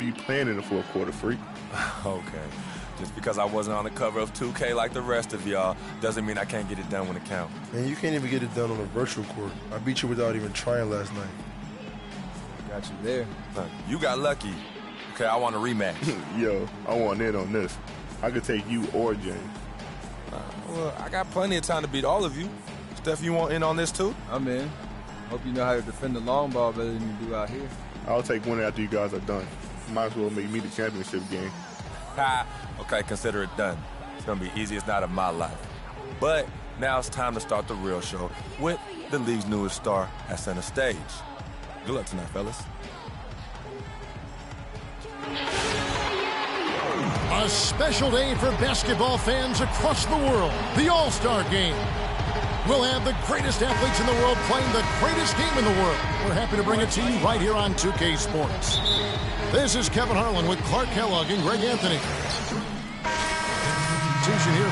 be playing in the fourth quarter, freak. Okay. Just because I wasn't on the cover of 2K like the rest of y'all doesn't mean I can't get it done when it counts. Man, you can't even get it done on a virtual court. I beat you without even trying last night. Got you there. Look, you got lucky. Okay, I want a rematch. Yo, I want in on this. I could take you or James. Well, I got plenty of time to beat all of you. Steph, you want in on this too? I'm in. Hope you know how to defend the long ball better than you do out here. I'll take one after you guys are done. Might as well make me the championship game. Ha! Okay, consider it done. It's gonna be easiest night of my life. But now it's time to start the real show with the league's newest star at center stage. Good luck tonight, fellas. A special day for basketball fans across the world. The All-Star Game. We'll have the greatest athletes in the world playing the greatest game in the world. We're happy to bring it to you right here on 2K Sports. This is Kevin Harlan with Clark Kellogg and Greg Anthony. Substitution here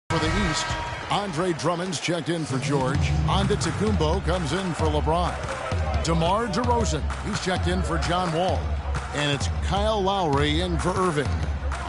for the East. Andre Drummond's checked in for George. Antetokounmpo comes in for LeBron. DeMar DeRozan, he's checked in for John Wall. And it's Kyle Lowry in for Irving.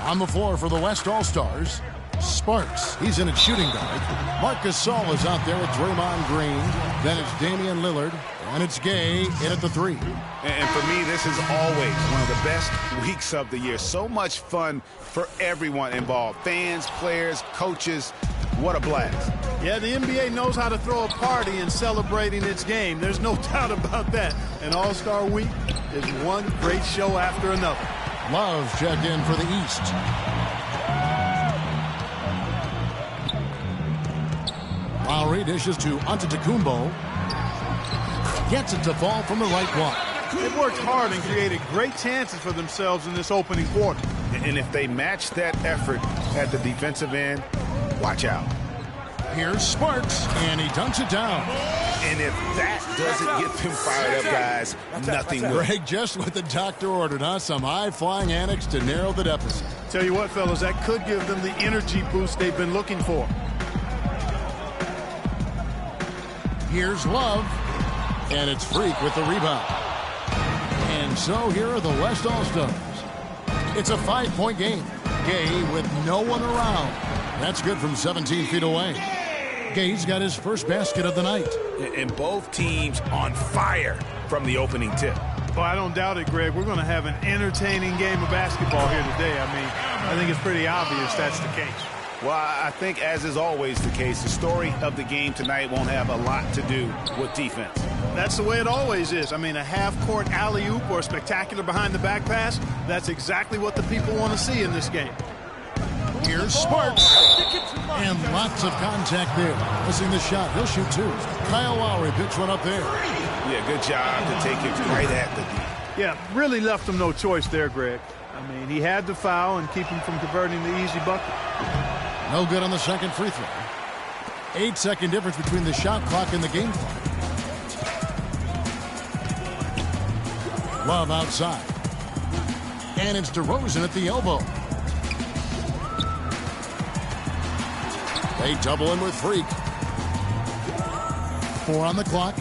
On the floor for the West All-Stars, Sparks, he's in at shooting guard. Marc Gasol is out there with Draymond Green. Then it's Damian Lillard, and it's Gay in at the three. And for me, this is always one of the best weeks of the year. So much fun for everyone involved. Fans, players, coaches. What a blast. Yeah, the NBA knows how to throw a party in celebrating its game. There's no doubt about that. And All-Star Week is one great show after another. Love checked in for the East. Lowry dishes to Antetokounmpo. Gets it to fall from the right block. They've worked hard and created great chances for themselves in this opening quarter. And if they match that effort at the defensive end, watch out. Here's Sparks, and he dunks it down. And if that doesn't get them fired up, guys, nothing will. Greg, just what the doctor ordered, huh? Some high-flying antics to narrow the deficit. Tell you what, fellas, that could give them the energy boost they've been looking for. Here's Love, and it's Freak with the rebound. And so here are the West All-Stars. It's a 5-point game. Gay with no one around. That's good from 17 feet away. Gay's got his first basket of the night. And both teams on fire from the opening tip. Well, I don't doubt it, Greg. We're going to have an entertaining game of basketball here today. I mean, I think it's pretty obvious that's the case. Well, I think, as is always the case, the story of the game tonight won't have a lot to do with defense. That's the way it always is. I mean, a half-court alley-oop or a spectacular behind-the-back pass, that's exactly what the people want to see in this game. Here's Sparks. And lots of contact there. Missing the shot. He'll shoot two. Kyle Lowry picks one up there. Yeah, good job to take it right at the D. Yeah, really left him no choice there, Greg. I mean, he had to foul and keep him from converting the easy bucket. No good on the second free throw. 8-second difference between the shot clock and the game clock. Love outside. And it's DeRozan at the elbow. They double in with Freak. 4 on the clock.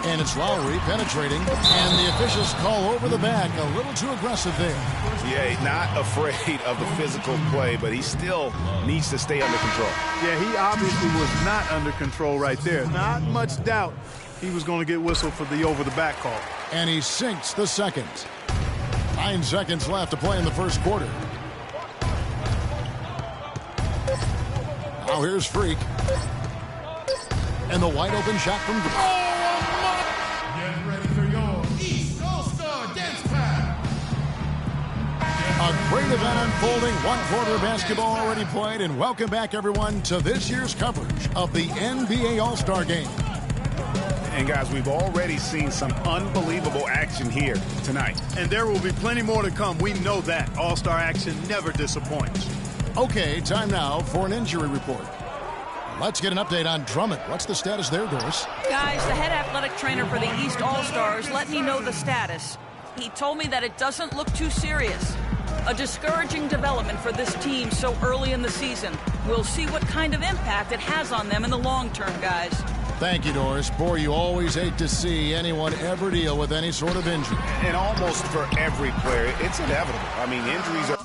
And it's Lowry penetrating. And the officials call over the back. A little too aggressive there. Yeah, not afraid of the physical play, but he still needs to stay under control. Yeah, he obviously was not under control right there. Not much doubt he was going to get whistled for the over-the-back call. And he sinks the second. 9 seconds left to play in the first quarter. Now here's Freak. And the wide open shot from... Get ready for your East All-Star Dance Pack. A great event unfolding. 1 quarter of basketball already played. And welcome back, everyone, to this year's coverage of the NBA All-Star Game. And, guys, we've already seen some unbelievable action here tonight. And there will be plenty more to come. We know that. All-Star action never disappoints. Okay, time now for an injury report. Let's get an update on Drummond. What's the status there, Doris? Guys, the head athletic trainer for the East All-Stars let me know the status. He told me that it doesn't look too serious. A discouraging development for this team so early in the season. We'll see what kind of impact it has on them in the long term, guys. Thank you, Doris. Boy, you always hate to see anyone ever deal with any sort of injury. And almost for every player, it's inevitable. I mean, injuries are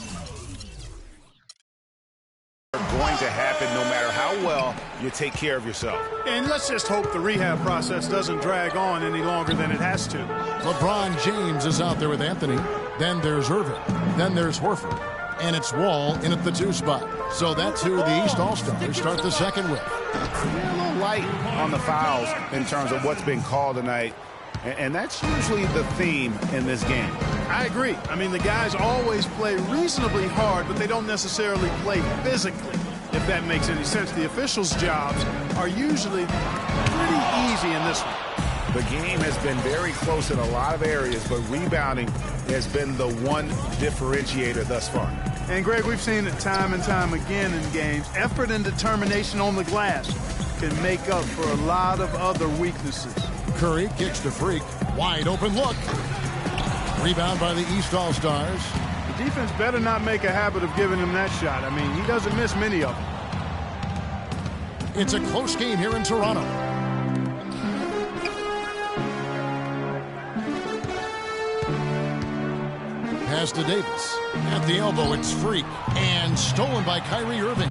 going to happen no matter how well you take care of yourself. And let's just hope the rehab process doesn't drag on any longer than it has to. LeBron James is out there with Anthony. Then there's Irving. Then there's Horford. And it's Wall in at the 2 spot. So that's who the East All-Stars start the second with. Yeah, a little light on the fouls in terms of what's been called tonight. And that's usually the theme in this game. I agree. I mean, the guys always play reasonably hard, but they don't necessarily play physically, if that makes any sense. The officials' jobs are usually pretty easy in this one. The game has been very close in a lot of areas, but rebounding has been the one differentiator thus far. And, Greg, we've seen it time and time again in games. Effort and determination on the glass can make up for a lot of other weaknesses. Curry kicks to Freak. Wide open look. Rebound by the East All-Stars. The defense better not make a habit of giving him that shot. I mean, he doesn't miss many of them. It's a close game here in Toronto. Pass to Davis. At the elbow, it's Freak. And stolen by Kyrie Irving.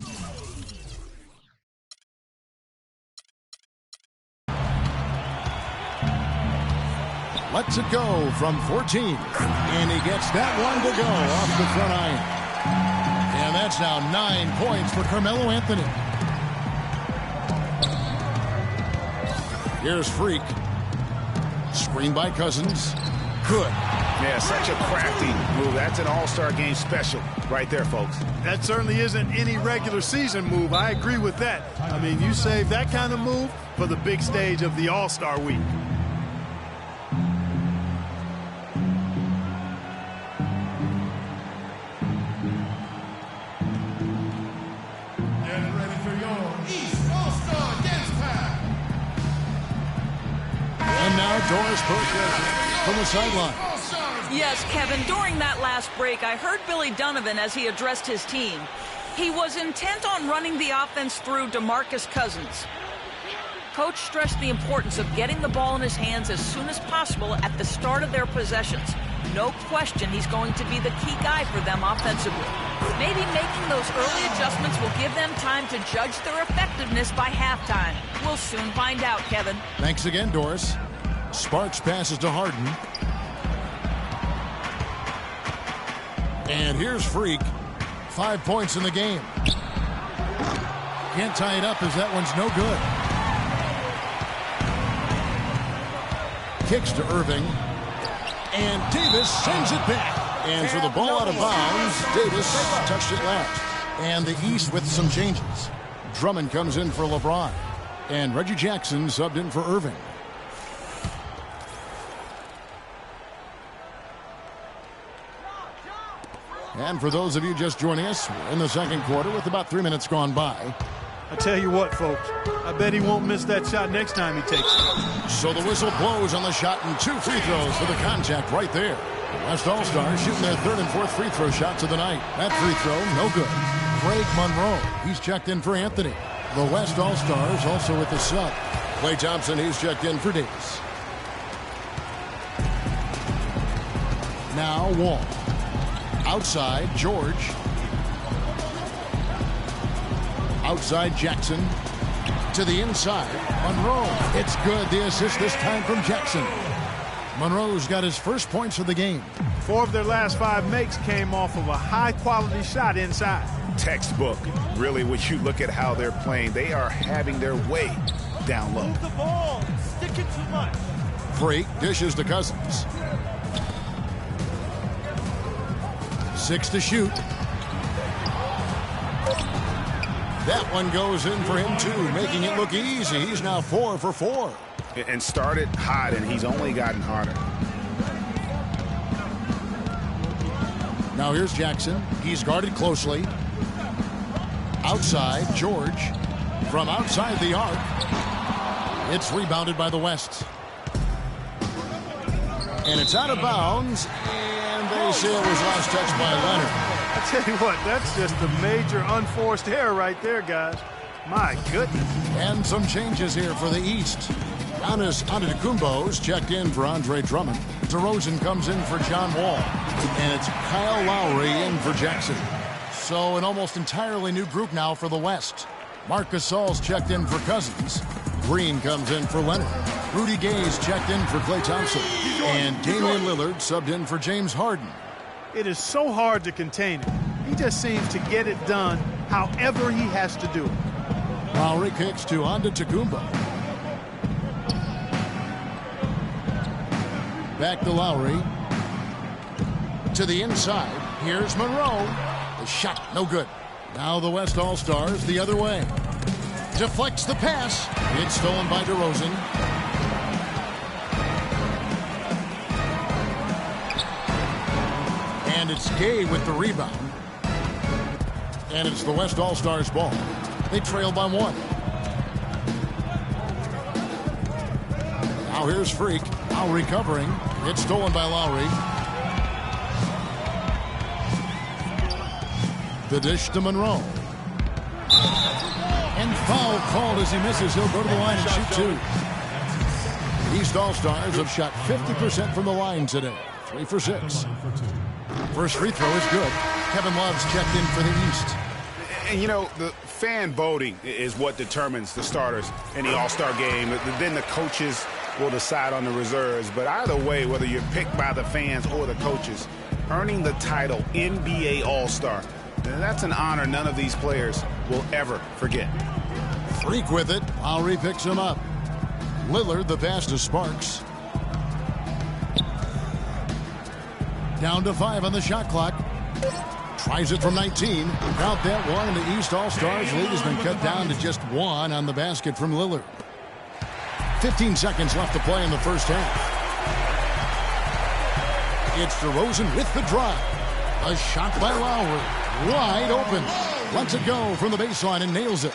Lets it go from 14. And he gets that one to go off the front iron. And that's now 9 points for Carmelo Anthony. Here's Freak. Screen by Cousins. Good. Yeah, such a crafty move. That's an all-star game special right there, folks. That certainly isn't any regular season move. I agree with that. I mean, you save that kind of move for the big stage of the All-Star week. Get ready for your East All-Star Dance Pad. And now Doris Burke from the sideline. Yes, Kevin, during that last break, I heard Billy Donovan as he addressed his team. He was intent on running the offense through DeMarcus Cousins. Coach stressed the importance of getting the ball in his hands as soon as possible at the start of their possessions. No question he's going to be the key guy for them offensively. Maybe making those early adjustments will give them time to judge their effectiveness by halftime. We'll soon find out, Kevin. Thanks again, Doris. Sparks passes to Harden. And here's Freak. 5 points in the game. Can't tie it up as that one's no good. Kicks to Irving. And Davis sends it back. And for the ball out of bounds, Davis touched it last. And the East with some changes. Drummond comes in for LeBron. And Reggie Jackson subbed in for Irving. And for those of you just joining us, we're in the second quarter with about 3 minutes gone by. I tell you what, folks, I bet he won't miss that shot next time he takes it. So the whistle blows on the shot and 2 free throws for the contact right there. The West All-Stars shooting their 3rd and 4th free throw shots of the night. That free throw, no good. Craig Monroe, he's checked in for Anthony. The West All-Stars also with the sub. Klay Thompson, he's checked in for Davis. Now Wall. Outside, George. Outside, Jackson. To the inside, Monroe. It's good. The assist this time from Jackson. Monroe's got his first points of the game. 4 of their last 5 makes came off of a high-quality shot inside. Textbook. Really, when you look at how they're playing, they are having their way down low. Move the ball. Stick it too much. Freak dishes to Cousins. 6 to shoot. That one goes in for him, too, making it look easy. He's now 4 for 4. And started hot, and he's only gotten harder. Now here's Jackson. He's guarded closely. Outside, George. From outside the arc. It's rebounded by the West. And it's out of bounds. And they say it was last touched by Leonard. I tell you what, that's just a major unforced error right there, guys. My goodness. And some changes here for the East. Giannis Antetokounmpo's checked in for Andre Drummond. DeRozan comes in for John Wall. And it's Kyle Lowry in for Jackson. So an almost entirely new group now for the West. Marc Gasol's checked in for Cousins. Green comes in for Leonard. Rudy Gay's checked in for Klay Thompson. And Damian Lillard subbed in for James Harden. It is so hard to contain him. He just seems to get it done however he has to do it. Lowry kicks to Antetokounmpo. Back to Lowry. To the inside. Here's Monroe. The shot, no good. Now the West All-Stars the other way. Deflects the pass. It's stolen by DeRozan. And it's Gay with the rebound. And it's the West All-Stars ball. They trail by 1. Now here's Freak. Lowry covering. It's stolen by Lowry. The dish to Monroe. And foul called as he misses. He'll go to the line and shoot 2. East All-Stars have shot 50% from the line today. 3 for 6. First free throw is good. Kevin Love's checked in for the East. And, you know, the fan voting is what determines the starters in the All-Star game. Then the coaches will decide on the reserves. But either way, whether you're picked by the fans or the coaches, earning the title NBA All-Star, that's an honor none of these players will ever forget. Freak with it. Lowry picks him up. Lillard the pass to Sparks. Down to 5 on the shot clock. Tries it from 19. Count that one, and the East All-Stars lead has been cut down to just 1 on the basket from Lillard. 15 seconds left to play in the first half. It's DeRozan with the drive. A shot by Lowry. Wide open. Lets it go from the baseline and nails it.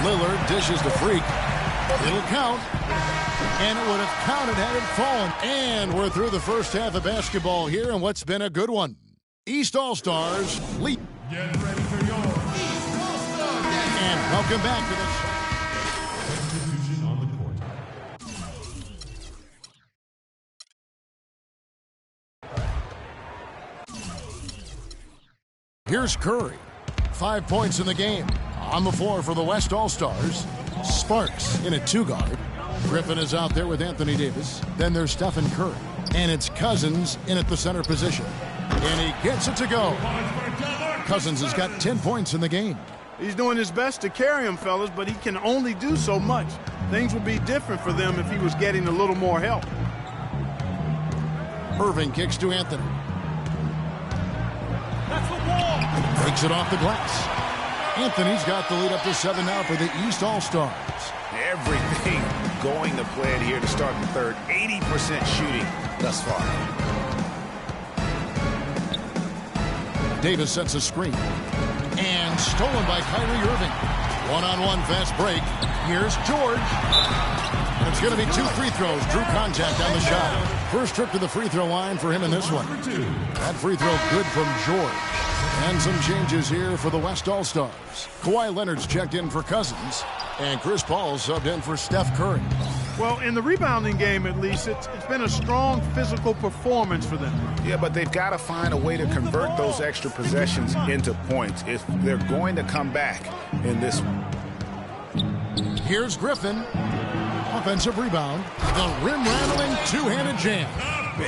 Lillard dishes to Freak. It'll count. And it would have counted had it fallen. And we're through the first half of basketball here in what's been a good one. East All-Stars lead. Get ready for your East All-Star Dance. And welcome back to the show. Execution on the court. Here's Curry. 5 points in the game. On the floor for the West All-Stars. Sparks in a 2-guard. Griffin is out there with Anthony Davis. Then there's Stephen Curry. And it's Cousins in at the center position. And he gets it to go. Cousins has got 10 points in the game. He's doing his best to carry him, fellas, but he can only do so much. Things would be different for them if he was getting a little more help. Irving kicks to Anthony. That's the wall. Breaks it off the glass. Anthony's got the lead up to 7 now for the East All-Stars. Everything going to plan here to start the third. 80% shooting thus far. Davis sets a screen. And stolen by Kyrie Irving. One-on-one fast break. Here's George. And it's going to be 2 free throws. Drew contact on the shot. First trip to the free throw line for him in this one. That free throw good from George. And some changes here for the West All-Stars. Kawhi Leonard's checked in for Cousins. And Chris Paul subbed in for Steph Curry. Well, in the rebounding game, at least, it's been a strong physical performance for them. Yeah, but they've got to find a way to convert those extra possessions into points if they're going to come back in this one. Here's Griffin. Offensive rebound. The rim-rattling two-handed jam.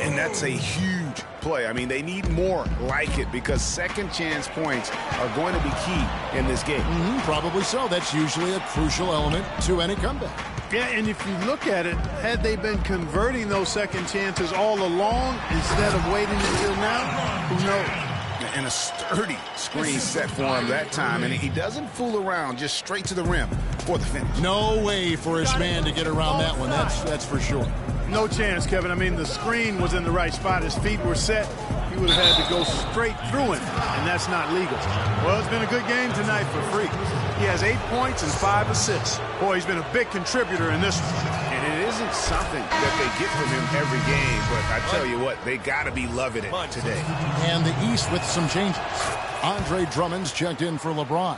And that's a huge play. I mean, they need more like it because second chance points are going to be key in this game. Probably so. That's usually a crucial element to any comeback. Yeah, and if you look at it, had they been converting those second chances all along instead of waiting until now, who knows? And a sturdy screen set for him that time, and he doesn't fool around, just straight to the rim for the finish. No way for his man to get around that one, that's for sure. No chance, Kevin. I mean, the screen was in the right spot. His feet were set. He would have had to go straight through him, and that's not legal. Well, it's been a good game tonight for Freak. He has 8 points and 5 assists. Boy, he's been a big contributor in this one. And it isn't something that they get from him every game, but I tell you what, they got to be loving it today. And the East with some changes. Andre Drummond's checked in for LeBron.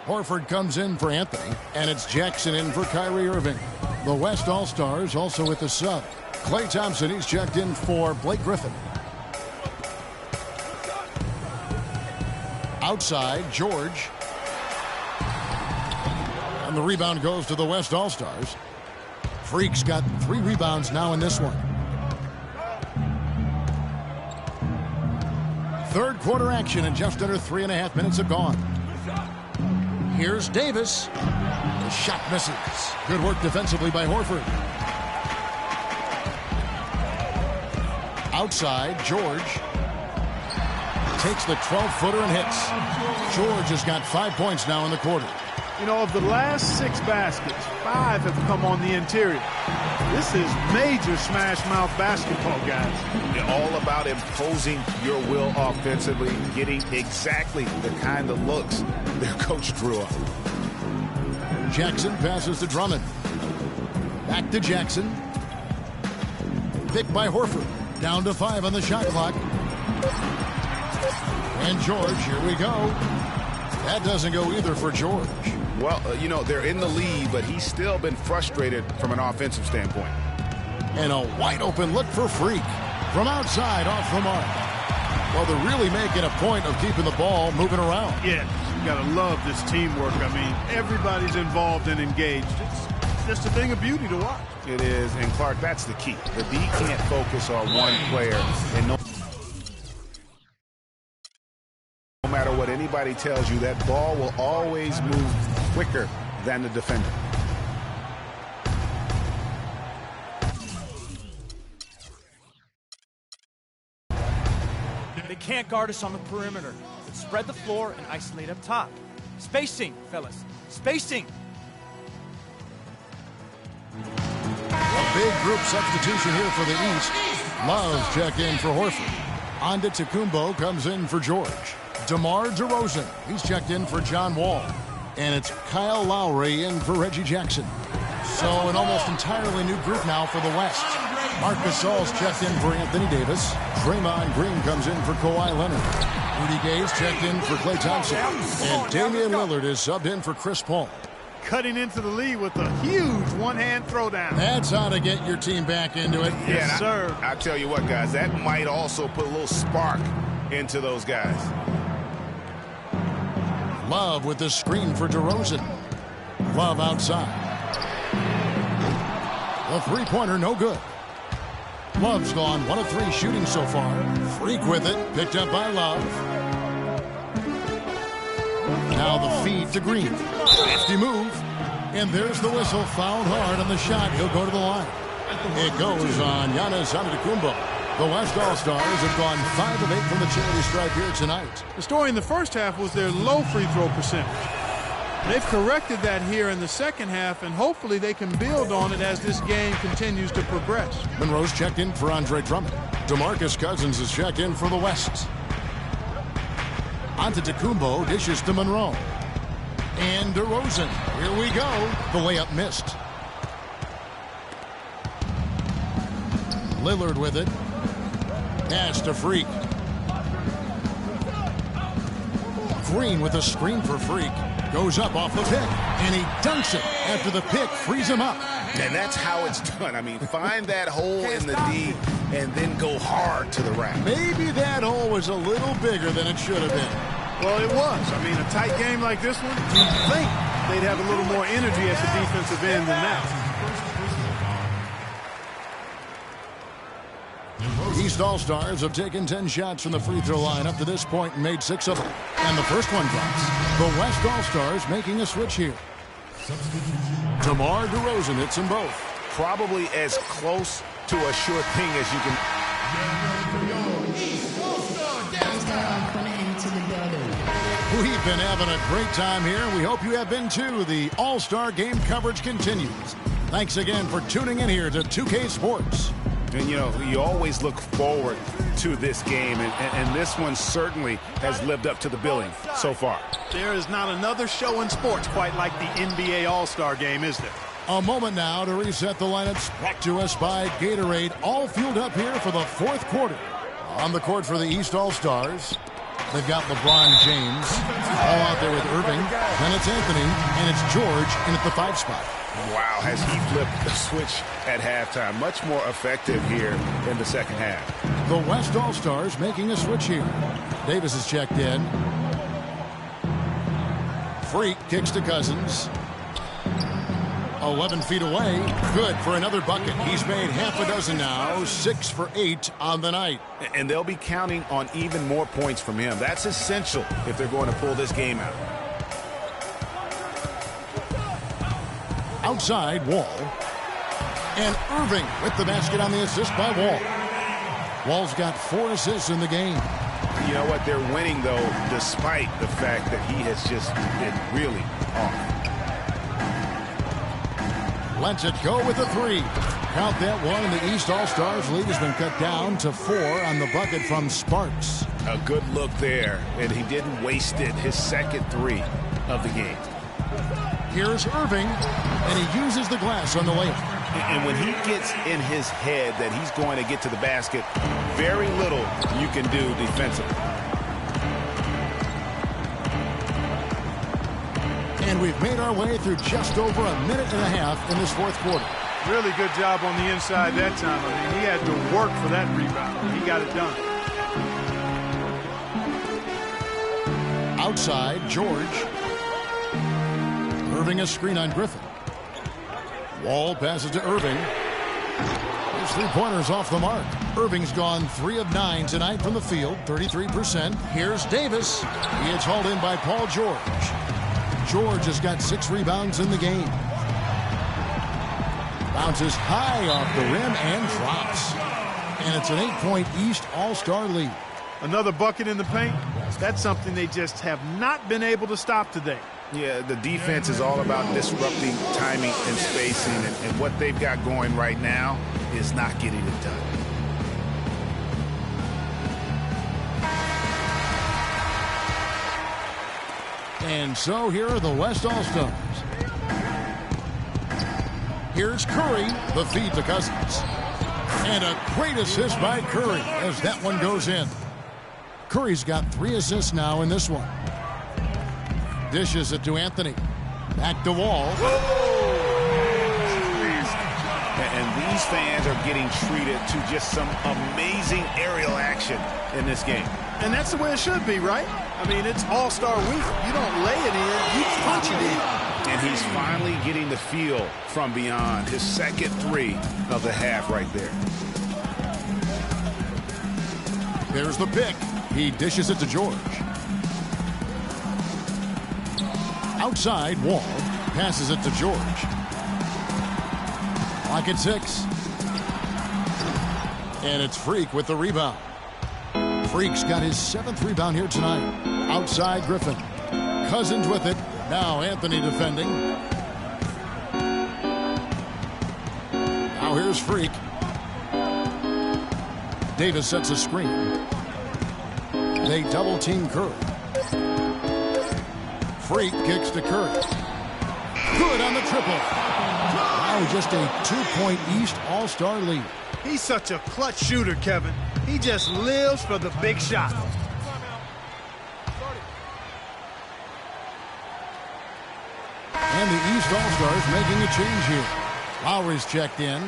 Horford comes in for Anthony, and it's Jackson in for Kyrie Irving. The West All-Stars also with the sub. Klay Thompson, he's checked in for Blake Griffin. Outside, George. And the rebound goes to the West All-Stars. Freak's got 3 rebounds now in this one. Third quarter action, and just under 3.5 minutes have gone. Here's Davis. The shot misses. Good work defensively by Horford. Outside, George takes the 12-footer and hits. George has got 5 points now in the quarter. You know, of the last 6 baskets, 5 have come on the interior. This is major smash-mouth basketball, guys. They're all about imposing your will offensively, getting exactly the kind of looks their coach drew up. Jackson passes to Drummond. Back to Jackson. Picked by Horford. Down to 5 on the shot clock. And George, here we go. That doesn't go either for George. Well, you know, they're in the lead, but he's still been frustrated from an offensive standpoint. And a wide open look for Freak. From outside, off the mark. Well, they're really making a point of keeping the ball moving around. Yeah, you got to love this teamwork. I mean, everybody's involved and engaged. It's just a thing of beauty to watch. It is, and Clark, that's the key. The D can't focus on one player, and no matter what anybody tells you, that ball will always move quicker than the defender. They can't guard us on the perimeter. Let's spread the floor and isolate up top. Spacing, fellas. Spacing. A big group substitution here for the East. Love's check in for Horford. Antetokounmpo comes in for George. DeMar DeRozan, he's checked in for John Wall. And it's Kyle Lowry in for Reggie Jackson. So an almost entirely new group now for the West. Marc Gasol's checked in for Anthony Davis. Draymond Green comes in for Kawhi Leonard. Rudy Gay's checked in for Klay Thompson. And Damian Lillard is subbed in for Chris Paul. Cutting into the lead with a huge one-hand throwdown. That's how to get your team back into it. Yes, sir. I tell you what, guys, that might also put a little spark into those guys. Love with the screen for DeRozan. Love outside. The three-pointer, no good. Love's gone 1 of 3 shooting so far. Freak with it, picked up by Love. Now the feed to Green. Crafty move. And there's the whistle. Fouled hard on the shot. He'll go to the line. It goes on Giannis Antetokounmpo. The West All-Stars have gone 5 of 8 from the charity stripe here tonight. The story in the first half was their low free throw percentage. They've corrected that here in the second half, and hopefully they can build on it as this game continues to progress. Monroe's checked in for Andre Drummond. DeMarcus Cousins is checked in for the West. Antetokounmpo dishes to Monroe. And DeRozan. Here we go. The layup missed. Lillard with it. Pass to Freak. Green with a screen for Freak. Goes up off the pick. And he dunks it after the pick frees him up. And that's how it's done. I mean, find that hole in the D and then go hard to the rack. Maybe that hole was a little bigger than it should have been. Well, it was. I mean, a tight game like this one, you'd think they'd have a little more energy at the defensive end than that. East All-Stars have taken 10 shots from the free throw line up to this point and made 6 of them. And the first one drops. The West All-Stars making a switch here. DeMar DeRozan hits them both. Probably as close to a sure thing as you can. We've been having a great time here. We hope you have been too. The All-Star Game coverage continues. Thanks again for tuning in here to 2K Sports. And, you know, you always look forward to this game, and this one certainly has lived up to the billing so far. There is not another show in sports quite like the NBA All-Star Game, is there? A moment now to reset the lineups. Brought to us by Gatorade. All fueled up here for the fourth quarter. On the court for the East All-Stars, They've got LeBron James all out there with Irving. Then it's Anthony, and it's George in at the 5 spot. Wow, has he flipped the switch at halftime. Much more effective here in the second half. The West All-Stars making a switch here. Davis is checked in. Freak kicks to Cousins. 11 feet away. Good for another bucket. He's made half a dozen now. 6 for 8 on the night. And they'll be counting on even more points from him. That's essential if they're going to pull this game out. Outside, Wall. And Irving with the basket on the assist by Wall. Wall's got 4 assists in the game. You know what? They're winning, though, despite the fact that he has just been really off. Lets it go with a 3. Count that one, and the East All-Stars lead has been cut down to 4 on the bucket from Sparks. A good look there, and he didn't waste it. His second 3 of the game. Here's Irving, and he uses the glass on the layup. And when he gets in his head that he's going to get to the basket, very little you can do defensively. And we've made our way through just over a minute and a half in this fourth quarter. Really good job on the inside that time. I mean, he had to work for that rebound. He got it done. Outside, George. Irving a screen on Griffin. Wall passes to Irving. His 3-pointers off the mark. Irving's gone 3 of 9 tonight from the field, 33%. Here's Davis. He is hauled in by Paul George. George has got 6 rebounds in the game. Bounces high off the rim and drops. And it's an 8-point East All-Star lead. Another bucket in the paint. That's something they just have not been able to stop today. Yeah, the defense is all about disrupting timing and spacing, and what they've got going right now is not getting it done. And so here are the West All-Stars. Here's Curry, the feed to Cousins. And a great assist by Curry as that one goes in. Curry's got 3 assists now in this one. Dishes it to Anthony. Back to Wall. And these fans are getting treated to just some amazing aerial action in this game. And that's the way it should be, right? I mean, it's All-Star week. You don't lay it in, you punch it in. And he's finally getting the feel from beyond. His second 3 of the half right there. There's the pick. He dishes it to George. Outside, Wall passes it to George. Clock at 6. And it's Freak with the rebound. Freak's got his 7th rebound here tonight. Outside, Griffin. Cousins with it. Now Anthony defending. Now here's Freak. Davis sets a screen. They double-team Curry. Freak kicks to Curry. Good on the triple. Now just a 2-point East All-Star lead. He's such a clutch shooter, Kevin. He just lives for the big shot. And the East All-Stars making a change here. Lowry's checked in.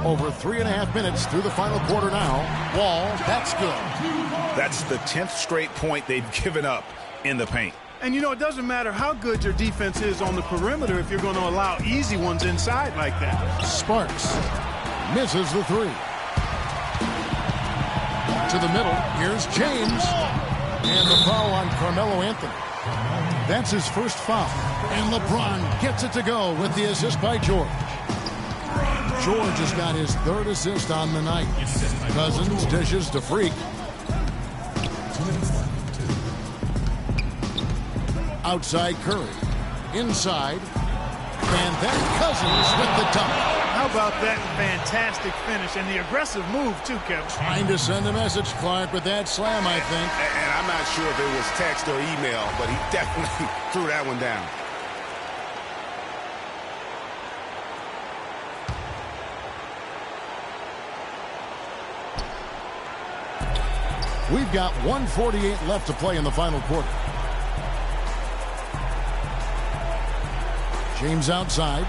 Over 3.5 minutes through the final quarter now. Wall, that's good. That's the 10th straight point they've given up in the paint. And you know, it doesn't matter how good your defense is on the perimeter if you're going to allow easy ones inside like that. Sparks misses the 3. To the middle, here's James. And the foul on Carmelo Anthony. That's his first foul. And LeBron gets it to go with the assist by George. George has got his 3rd assist on the night. Cousins dishes to Freak. Outside Curry. Inside. And then Cousins with the dunk. How about that fantastic finish and the aggressive move too, Kevin? Trying to send a message, Clark, with that slam, I think. And I'm not sure if it was text or email, but he definitely threw that one down. We've got 1:48 left to play in the final quarter. James outside.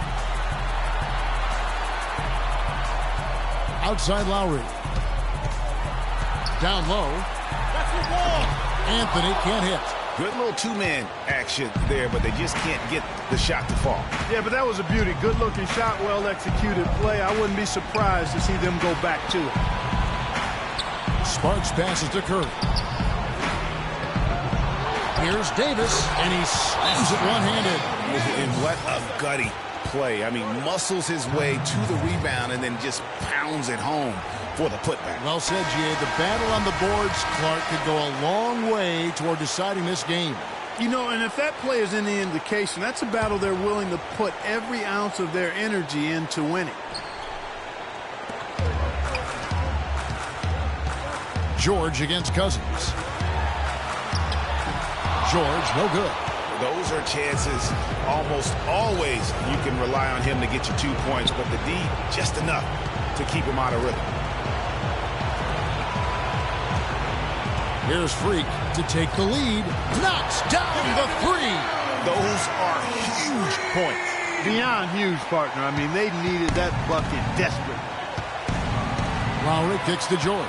Outside Lowry. Down low. That's the wall. Anthony can't hit. Good little two-man action there, but they just can't get the shot to fall. Yeah, but that was a beauty. Good-looking shot, well-executed play. I wouldn't be surprised to see them go back to it. Sparks passes to Curry. Here's Davis, and he slams it one-handed. And what a gutty play. I mean, muscles his way to the rebound and then just pounds it home for the putback. Well said, G.A. The battle on the boards, Clark, could go a long way toward deciding this game. You know, and if that play is any indication, that's a battle they're willing to put every ounce of their energy into winning. George against Cousins. George, no good. Those are chances almost always you can rely on him to get you 2 points, but the D just enough to keep him out of rhythm. Here's Freak to take the lead. Knocks down the three. Those are huge points. Beyond huge, partner. I mean, they needed that bucket desperately. Lowry kicks to George.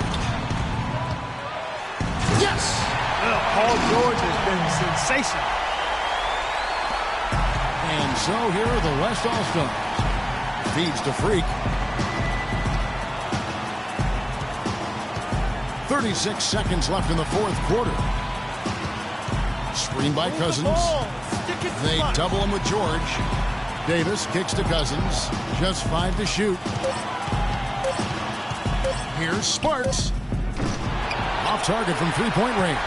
Yes! Well, Paul George has been sensational. And so here are the West All-Stars. Feeds to Freak. 36 seconds left in the fourth quarter. Screen by Cousins. They double him with George. Davis kicks to Cousins. Just 5 to shoot. Here's Sparks. Off target from three-point range.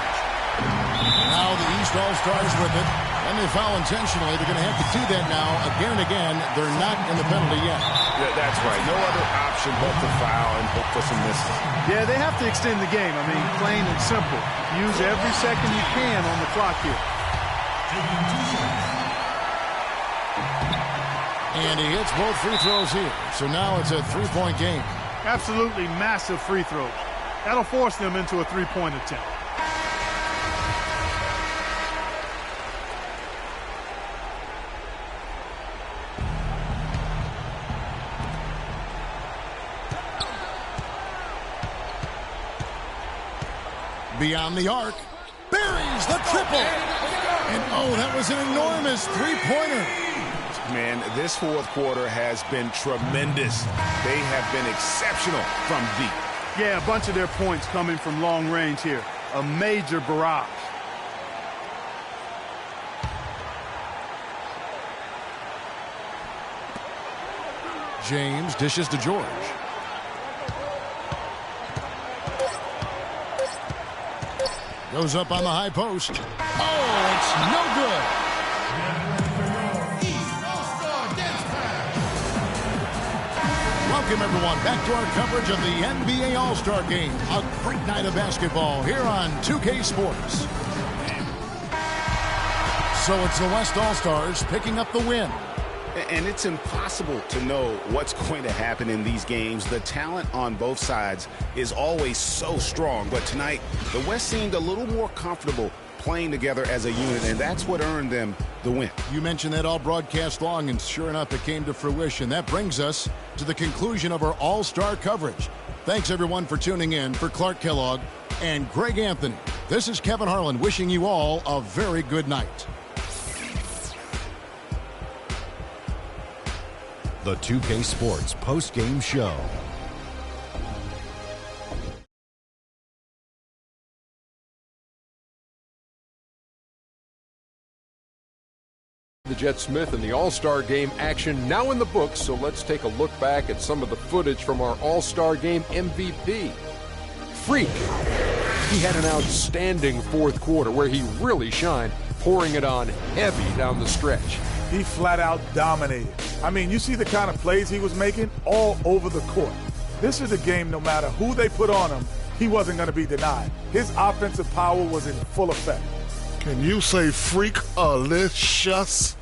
Now the East All-Stars with it. And they foul intentionally. They're going to have to do that now again and again. They're not in the penalty yet. Yeah, that's right. No other option but to foul and hope for some misses. Yeah, they have to extend the game. I mean, plain and simple. Use every second you can on the clock here. And he hits both free throws here. So now it's a three-point game. Absolutely massive free throws. That'll force them into a three-point attempt. Beyond the arc, buries the triple. And oh, that was an enormous three-pointer. Man, this fourth quarter has been tremendous. They have been exceptional from deep. Yeah, a bunch of their points coming from long range here. A major barrage. James dishes to George. Goes up on the high post. Oh, it's no good. Welcome, everyone, back to our coverage of the NBA All-Star Game. A great night of basketball here on 2K Sports. So it's the West All-Stars picking up the win. And it's impossible to know what's going to happen in these games. The talent on both sides is always so strong. But tonight, the West seemed a little more comfortable playing together as a unit, and that's what earned them the win. You mentioned that all broadcast long, and sure enough, it came to fruition. That brings us to the conclusion of our All-Star coverage. Thanks, everyone, for tuning in. For Clark Kellogg and Greg Anthony, this is Kevin Harlan wishing you all a very good night. The 2K Sports post-game show. The Jet Smith and the All-Star Game action now in the books, so let's take a look back at some of the footage from our All-Star Game MVP. Freak. He had an outstanding fourth quarter where he really shined, pouring it on heavy down the stretch. He flat out dominated. I mean, you see the kind of plays he was making all over the court. This is a game, no matter who they put on him, he wasn't going to be denied. His offensive power was in full effect. Can you say freak-alicious?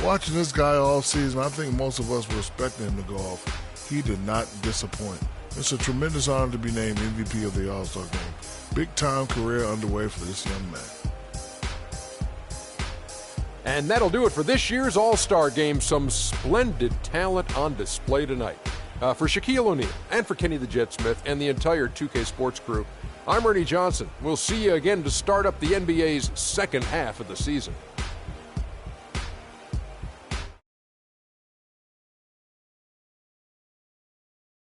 Watching this guy all season, I think most of us were expecting him to go off. He did not disappoint. It's a tremendous honor to be named MVP of the All-Star Game. Big-time career underway for this young man. And that'll do it for this year's All-Star Game. Some splendid talent on display tonight. For Shaquille O'Neal and for Kenny the Jet Smith and the entire 2K Sports crew, I'm Ernie Johnson. We'll see you again to start up the NBA's second half of the season.